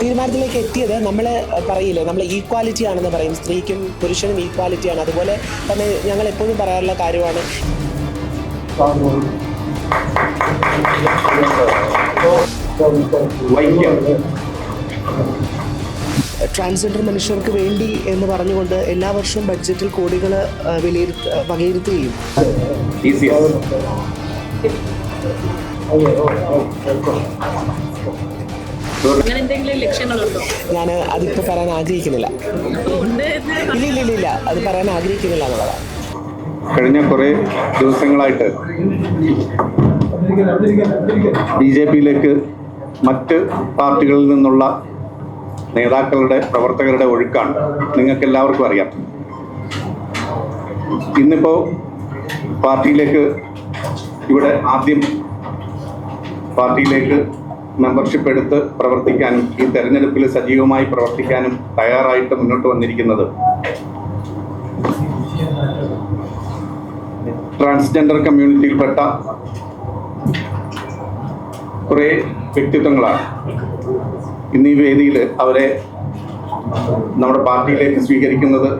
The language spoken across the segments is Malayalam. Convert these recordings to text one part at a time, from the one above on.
തീരുമാനത്തിലേക്ക് എത്തിയത് നമ്മൾ പറയില്ലേ, നമ്മൾ ഈക്വാലിറ്റി ആണെന്ന് പറയും, സ്ത്രീക്കും പുരുഷനും ഈക്വാലിറ്റിയാണ്. അതുപോലെ തന്നെ ഞങ്ങൾ എപ്പോഴും പറയാറുള്ള കാര്യമാണ് ട്രാൻസ്ജെൻഡർ മനുഷ്യർക്ക് വേണ്ടി എന്ന് പറഞ്ഞുകൊണ്ട് എല്ലാ വർഷവും ബഡ്ജറ്റിൽ കോടികൾ വകയിരുത്തുകയും ഞാൻ അതിപ്പോൾ പറയാൻ ആഗ്രഹിക്കുന്നില്ല. ഇല്ല, അത് പറയാൻ ആഗ്രഹിക്കുന്നില്ല എന്നുള്ളതാണ്. കഴിഞ്ഞ കുറേ ദിവസങ്ങളായിട്ട് BJP-യിലേക്ക് മറ്റ് പാർട്ടികളിൽ നിന്നുള്ള നേതാക്കളുടെ പ്രവർത്തകരുടെ ഒഴുക്കാണ് നിങ്ങൾക്ക് എല്ലാവർക്കും അറിയാം. ഇന്നിപ്പോൾ പാർട്ടിയിലേക്ക് ഇവിടെ ആദ്യം പാർട്ടിയിലേക്ക് മെമ്പർഷിപ്പ് എടുത്ത് പ്രവർത്തിക്കാനും ഈ തെരഞ്ഞെടുപ്പിൽ സജീവമായി പ്രവർത്തിക്കാനും തയ്യാറായിട്ട് മുന്നോട്ട് വന്നിരിക്കുന്നത് ട്രാൻസ്ജെൻഡർ കമ്മ്യൂണിറ്റിയിൽപ്പെട്ട കുറേ വ്യക്തിത്വങ്ങളാണ്. ഇന്ന് ഈ വേദിയിൽ അവരെ നമ്മുടെ പാർട്ടിയിലേക്ക് സ്വീകരിക്കുന്നത്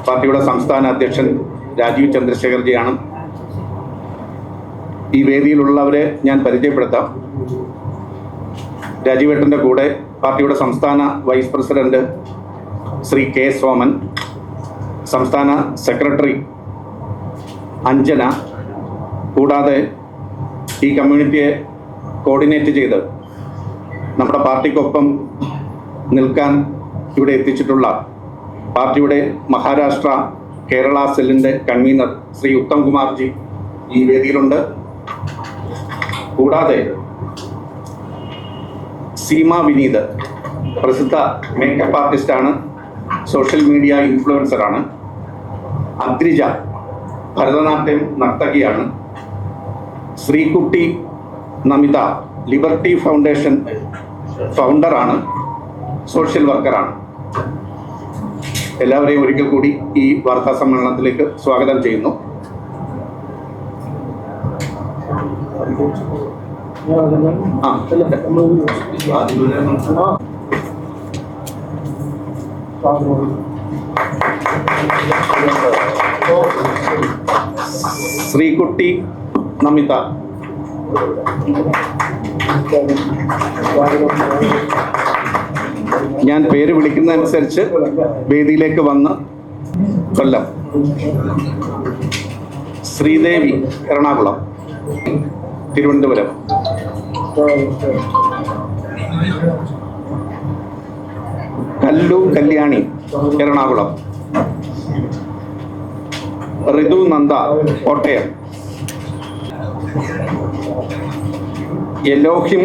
പാർട്ടിയുടെ സംസ്ഥാന അധ്യക്ഷൻ രാജീവ് ചന്ദ്രശേഖർജിയാണ്. ഈ വേദിയിലുള്ളവരെ ഞാൻ പരിചയപ്പെടുത്താം. രാജീവേട്ടൻ്റെ കൂടെ പാർട്ടിയുടെ സംസ്ഥാന vice president Shri K. Soman, സംസ്ഥാന സെക്രട്ടറി അഞ്ജന, കൂടാതെ ഈ കമ്മ്യൂണിറ്റിയെ കോർഡിനേറ്റ് ചെയ്ത് നമ്മുടെ പാർട്ടിക്കൊപ്പം നിൽക്കാൻ ഇവിടെ എത്തിച്ചിട്ടുള്ള പാർട്ടിയുടെ മഹാരാഷ്ട്ര കേരള സെല്ലിൻ്റെ കൺവീനർ ശ്രീ ഉത്തം കുമാർജി ഈ വേദിയിലുണ്ട്. കൂടാതെ സീമ വിനീത് പ്രസിദ്ധ മേക്കപ്പ് ആർട്ടിസ്റ്റാണ്, സോഷ്യൽ മീഡിയ ഇൻഫ്ലുവൻസറാണ്. അദ്രിജ ഭരതനാട്യം നർത്തകിയാണ്. ശ്രീകുട്ടി നമിത ലിബർട്ടി ഫൗണ്ടേഷൻ ഫൗണ്ടറാണ്, സോഷ്യൽ വർക്കറാണ്. എല്ലാവരെയും ഒരിക്കൽ കൂടി ഈ വാർത്താ സമ്മേളനത്തിലേക്ക് സ്വാഗതം ചെയ്യുന്നു. ശ്രീകുട്ടി നമിത, ഞാൻ പേര് വിളിക്കുന്നതനുസരിച്ച് വേദിയിലേക്ക് വന്ന് Kollam. Sreedevi Ernakulam. Thiruvananthapuram. Kallu Kalyani Ernakulam. Rithu Nanda Kottayam. Elohim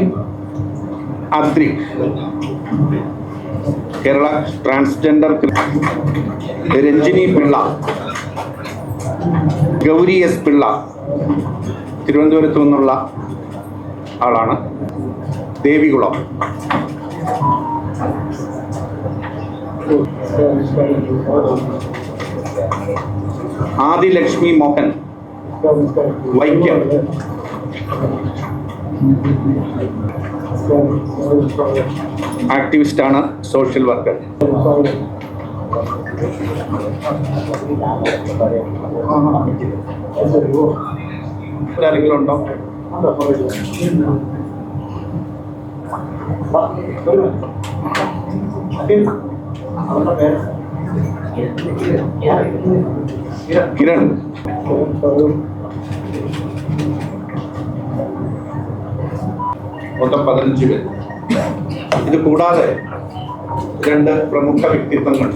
Adrik Kerala transgender. Ranjini Pillai, Gowri S. Pillai തിരുവനന്തപുരത്തു നിന്നുള്ള ആളാണ്. ദേവികുളം. ആദിലക്ഷ്മി മോഹൻ വൈക്കം. ആക്ടിവിസ്റ്റാണ്, സോഷ്യൽ വർക്കർ. ആരെങ്കിലും ഉണ്ടോ? കിരൺ. മൊത്തം 15 പേര്. ഇത് കൂടാതെ 2 പ്രമുഖ വ്യക്തിത്വങ്ങൾ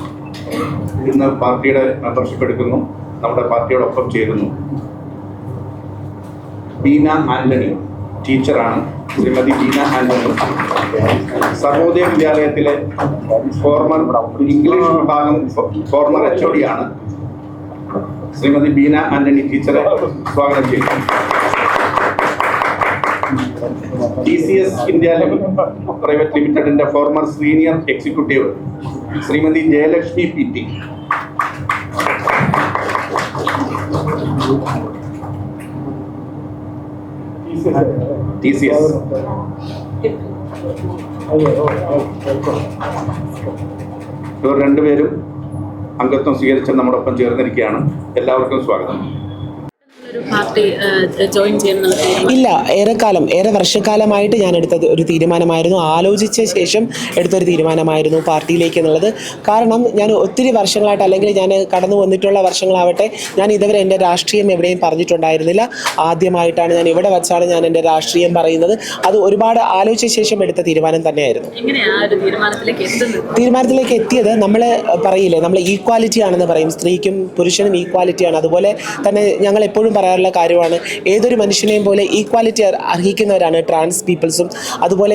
ഇന്ന് പാർട്ടിയുടെ മെമ്പർഷിപ്പ് എടുക്കുന്നു, നമ്മുടെ പാർട്ടിയോടൊപ്പം ചേരുന്നു. ബീന ആന്റണി ടീച്ചറാണ്. ശ്രീമതി ബീന ആന്റണി സർവോദയ വിദ്യാലയത്തിലെ ഫോർമർ ഇംഗ്ലീഷ് വിഭാഗം ഫോർമർ HOD ആണ്. ശ്രീമതി ബീന ആന്റണി ടീച്ചറെ സ്വാഗതം ചെയ്യുന്നു. TCS ഇന്ത്യ പ്രൈവറ്റ് ലിമിറ്റഡിന്റെ former senior executive Shrimati Jayalakshmi PT. TCS ഇവർ രണ്ടുപേരും അംഗത്വം സ്വീകരിച്ച് നമ്മോടൊപ്പം ചേർന്നിരിക്കുകയാണ്. എല്ലാവർക്കും സ്വാഗതം. പാർട്ടി ജോയിൻ ചെയ്യുന്നത് ഇല്ല, ഏറെ വർഷക്കാലമായിട്ട് ഞാൻ എടുത്ത ഒരു തീരുമാനമായിരുന്നു. ആലോചിച്ച ശേഷം എടുത്തൊരു തീരുമാനമായിരുന്നു പാർട്ടിയിലേക്ക് എന്നുള്ളത്. കാരണം ഞാൻ ഒത്തിരി വർഷങ്ങളായിട്ട്, അല്ലെങ്കിൽ ഞാൻ കടന്നു വന്നിട്ടുള്ള വർഷങ്ങളാവട്ടെ, ഞാൻ ഇതുവരെ എൻ്റെ രാഷ്ട്രീയം എവിടെയും പറഞ്ഞിട്ടുണ്ടായിരുന്നില്ല. ആദ്യമായിട്ടാണ് ഞാൻ ഇവിടെ വച്ചാണ് ഞാൻ എൻ്റെ രാഷ്ട്രീയം പറയുന്നത്. അത് ഒരുപാട് ആലോചിച്ച ശേഷം എടുത്ത തീരുമാനം തന്നെയായിരുന്നു. തീരുമാനത്തിലേക്ക് എത്തിയത് നമ്മൾ പറയില്ലേ, നമ്മൾ ഈക്വാലിറ്റി ആണെന്ന് പറയും. സ്ത്രീക്കും പുരുഷനും ഈക്വാലിറ്റിയാണ്. അതുപോലെ തന്നെ ഞങ്ങൾ എപ്പോഴും പറയാറുള്ള കാര്യമാണ്, ഏതൊരു മനുഷ്യനെയും പോലെ ഈക്വാലിറ്റി അർഹിക്കുന്നവരാണ് ട്രാൻസ് പീപ്പിൾസും. അതുപോലെ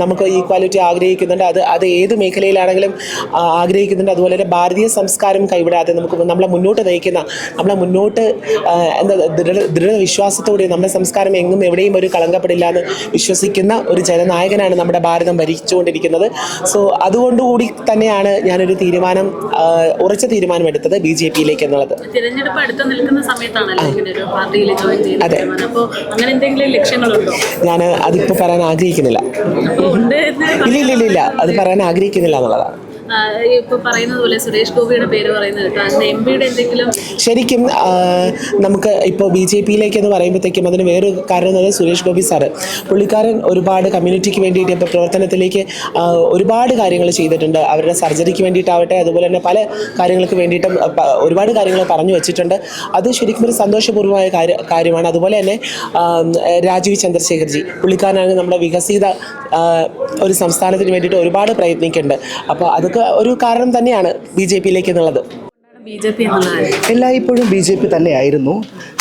നമുക്ക് ഈക്വാലിറ്റി ആഗ്രഹിക്കുന്നുണ്ട്. അത് ഏത് മേഖലയിലാണെങ്കിലും ആഗ്രഹിക്കുന്നുണ്ട്. അതുപോലെ തന്നെ ഭാരതീയ സംസ്കാരം കൈവിടാതെ നമ്മളെ മുന്നോട്ട് നയിക്കുന്ന, നമ്മളെ മുന്നോട്ട് ദൃഢവിശ്വാസത്തോടെ നമ്മുടെ സംസ്കാരം എങ്ങും എവിടെയും ഒരു കളങ്കപ്പെടില്ല എന്ന് വിശ്വസിക്കുന്ന ഒരു ജനനായകനാണ് നമ്മുടെ ഭാരതം ഭരിച്ചുകൊണ്ടിരിക്കുന്നത്. സോ അതുകൊണ്ടുകൂടി തന്നെയാണ് ഞാനൊരു ഉറച്ച തീരുമാനം എടുത്തത് BJP-യിലേക്ക് എന്നുള്ളത്. തിരഞ്ഞെടുപ്പ് അടുത്ത് നിൽക്കുന്ന സമയത്താണല്ലോ ഒരു പാർട്ടിയിൽ ജോയിൻ ചെയ്യുന്നത്. അപ്പോൾ അങ്ങനെ എന്തെങ്കിലും ലക്ഷ്യങ്ങളുണ്ടോ? ഞാൻ അതിപ്പോൾ പറയാൻ ആഗ്രഹിക്കുന്നില്ല. ഇല്ല, അത് പറയാൻ ആഗ്രഹിക്കുന്നില്ല എന്നുള്ളതാണ്. ഇപ്പോൾ പറയുന്നത് പോലെ സുരേഷ് ഗോപിയുടെ പേര് പറയുന്നത് കേട്ടോ, MP-യുടെ എന്തെങ്കിലും? ശരിക്കും നമുക്ക് ഇപ്പോൾ BJP-യിലേക്ക് എന്ന് പറയുമ്പോഴത്തേക്കും അതിന് വേറൊരു കാരണം എന്ന് പറയുന്നത് സുരേഷ് ഗോപി സാറ്. പുള്ളിക്കാരൻ ഒരുപാട് കമ്മ്യൂണിറ്റിക്ക് വേണ്ടിയിട്ട് ഇപ്പോൾ പ്രവർത്തനത്തിലേക്ക് ഒരുപാട് കാര്യങ്ങൾ ചെയ്തിട്ടുണ്ട്. അവരുടെ സർജറിക്ക് വേണ്ടിയിട്ടാവട്ടെ, അതുപോലെ തന്നെ പല കാര്യങ്ങൾക്ക് വേണ്ടിയിട്ടും ഒരുപാട് കാര്യങ്ങൾ പറഞ്ഞു വെച്ചിട്ടുണ്ട്. അത് ശരിക്കും ഒരു സന്തോഷപൂർവമായ കാര്യമാണ്. അതുപോലെ തന്നെ രാജീവ് ചന്ദ്രശേഖർജി, പുള്ളിക്കാരനാണ് നമ്മുടെ വികസിത ഒരു സംസ്ഥാനത്തിന് വേണ്ടിയിട്ട് ഒരുപാട് പ്രയത്നിക്കുന്നുണ്ട്. അപ്പോൾ അതൊക്കെ ഒരു കാരണം തന്നെയാണ് BJP-യിലേക്ക് എന്നുള്ളത്. എല്ലായ്പ്പോഴും BJP തന്നെയായിരുന്നു.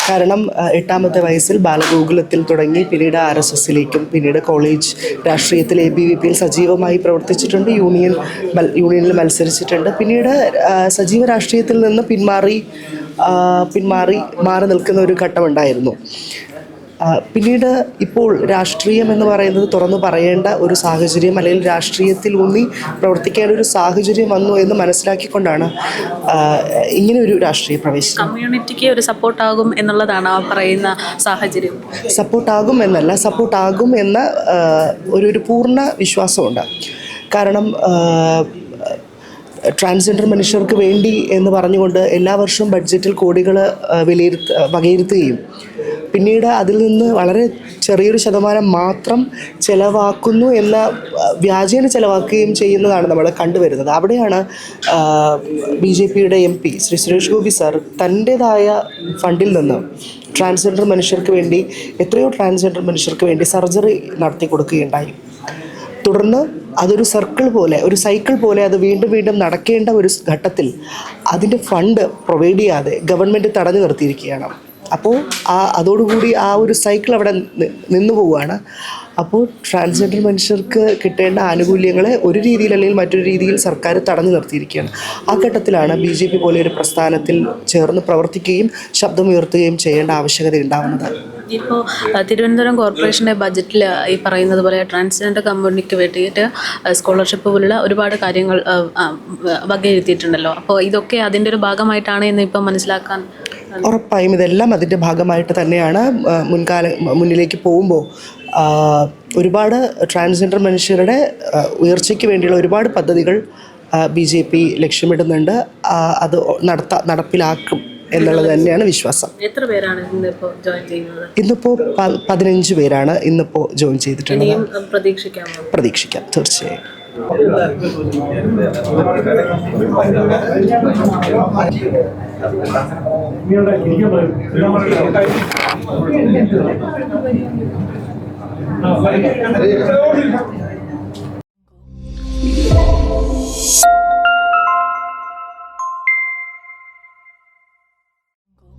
കാരണം 8ാമത്തെ വയസ്സിൽ ബാലഗോകുലത്തിൽ തുടങ്ങി പിന്നീട് RSSലേക്കും പിന്നീട് കോളേജ് രാഷ്ട്രീയത്തിൽ ABVP-യിൽ സജീവമായി പ്രവർത്തിച്ചിട്ടുണ്ട്. യൂണിയനിൽ മത്സരിച്ചിട്ടുണ്ട്. പിന്നീട് സജീവ രാഷ്ട്രീയത്തിൽ നിന്ന് മാറി നിൽക്കുന്ന ഒരു ഘട്ടമുണ്ടായിരുന്നു. പിന്നീട് ഇപ്പോൾ രാഷ്ട്രീയം എന്ന് പറയുന്നത് തുറന്നു പറയേണ്ട ഒരു സാഹചര്യം, അല്ലെങ്കിൽ രാഷ്ട്രീയത്തിൽ ഊന്നി പ്രവർത്തിക്കേണ്ട ഒരു സാഹചര്യം വന്നു എന്ന് മനസ്സിലാക്കിക്കൊണ്ടാണ് ഇങ്ങനെ ഒരു രാഷ്ട്രീയ പ്രവേശനം. കമ്മ്യൂണിറ്റിക്ക് ഒരു സപ്പോർട്ടാകും എന്നുള്ളതാണ് ആ പറയുന്ന സാഹചര്യം. സപ്പോർട്ടാകും എന്നല്ല, സപ്പോർട്ടാകും എന്ന ഒരു പൂർണ്ണ വിശ്വാസമുണ്ട്. കാരണം ട്രാൻസ്ജെൻഡർ മനുഷ്യർക്ക് വേണ്ടി എന്ന് പറഞ്ഞുകൊണ്ട് എല്ലാ വർഷവും ബഡ്ജറ്റിൽ കോടികൾ വകയിരുത്തുകയും പിന്നീട് അതിൽ നിന്ന് വളരെ ചെറിയൊരു ശതമാനം മാത്രം ചെലവാക്കുന്നു എന്ന വ്യാജേന ചെലവാക്കുകയും ചെയ്യുന്നതാണ് നമ്മൾ കണ്ടുവരുന്നത്. അവിടെയാണ് BJP-യുടെ MP ശ്രീ സുരേഷ് ഗോപി സാർ തൻ്റേതായ ഫണ്ടിൽ നിന്ന് ട്രാൻസ്ജെൻഡർ മനുഷ്യർക്ക് വേണ്ടി, എത്രയോ ട്രാൻസ്ജെൻഡർ മനുഷ്യർക്ക് വേണ്ടി സർജറി നടത്തി കൊടുക്കുകയുണ്ടായി. തുടർന്ന് അതൊരു സർക്കിൾ പോലെ, ഒരു സൈക്കിൾ പോലെ അത് വീണ്ടും നടക്കേണ്ട ഒരു ഘട്ടത്തിൽ അതിൻ്റെ ഫണ്ട് പ്രൊവൈഡ് ചെയ്യാതെ ഗവൺമെൻറ് തടഞ്ഞു നിർത്തിയിരിക്കുകയാണ്. അപ്പോൾ അതോടുകൂടി ആ ഒരു സൈക്കിൾ അവിടെ നിന്നു പോവുകയാണ്. അപ്പോൾ ട്രാൻസ്ജെൻഡർ മനുഷ്യർക്ക് കിട്ടേണ്ട ആനുകൂല്യങ്ങളെ ഒരു രീതിയിൽ അല്ലെങ്കിൽ മറ്റൊരു രീതിയിൽ സർക്കാർ തടഞ്ഞു നിർത്തിയിരിക്കുകയാണ്. ആ ഘട്ടത്തിലാണ് BJP പോലെ ഒരു പ്രസ്ഥാനത്തിൽ ചേർന്ന് പ്രവർത്തിക്കുകയും ശബ്ദമുയർത്തുകയും ചെയ്യേണ്ട ആവശ്യകത ഉണ്ടാവുന്നത്. ഇപ്പോൾ തിരുവനന്തപുരം കോർപ്പറേഷൻ്റെ ബജറ്റിൽ ഈ പറയുന്നത് പോലെ ട്രാൻസ്ജെൻഡർ കമ്മ്യൂണിറ്റിക്ക് വേണ്ടിയിട്ട് സ്കോളർഷിപ്പ് പോലുള്ള ഒരുപാട് കാര്യങ്ങൾ വകയിരുത്തിയിട്ടുണ്ടല്ലോ. അപ്പോൾ ഇതൊക്കെ അതിൻ്റെ ഒരു ഭാഗമായിട്ടാണ് എന്ന് ഇപ്പം മനസ്സിലാക്കാൻ? ഉറപ്പായും ഇതെല്ലാം അതിൻ്റെ ഭാഗമായിട്ട് തന്നെയാണ്. മുന്നിലേക്ക് പോകുമ്പോൾ ഒരുപാട് ട്രാൻസ്ജെൻഡർ മനുഷ്യരുടെ ഉയർച്ചയ്ക്ക് വേണ്ടിയുള്ള ഒരുപാട് പദ്ധതികൾ BJP ലക്ഷ്യമിടുന്നുണ്ട്. അത് നടപ്പിലാക്കും എന്നുള്ളത് തന്നെയാണ് വിശ്വാസം. എത്ര പേരാണ് ഇന്നിപ്പോൾ 15 പേരാണ് ഇന്നിപ്പോൾ ജോയിൻ ചെയ്തിട്ടുള്ളത്. പ്രതീക്ഷിക്കാം തീർച്ചയായും.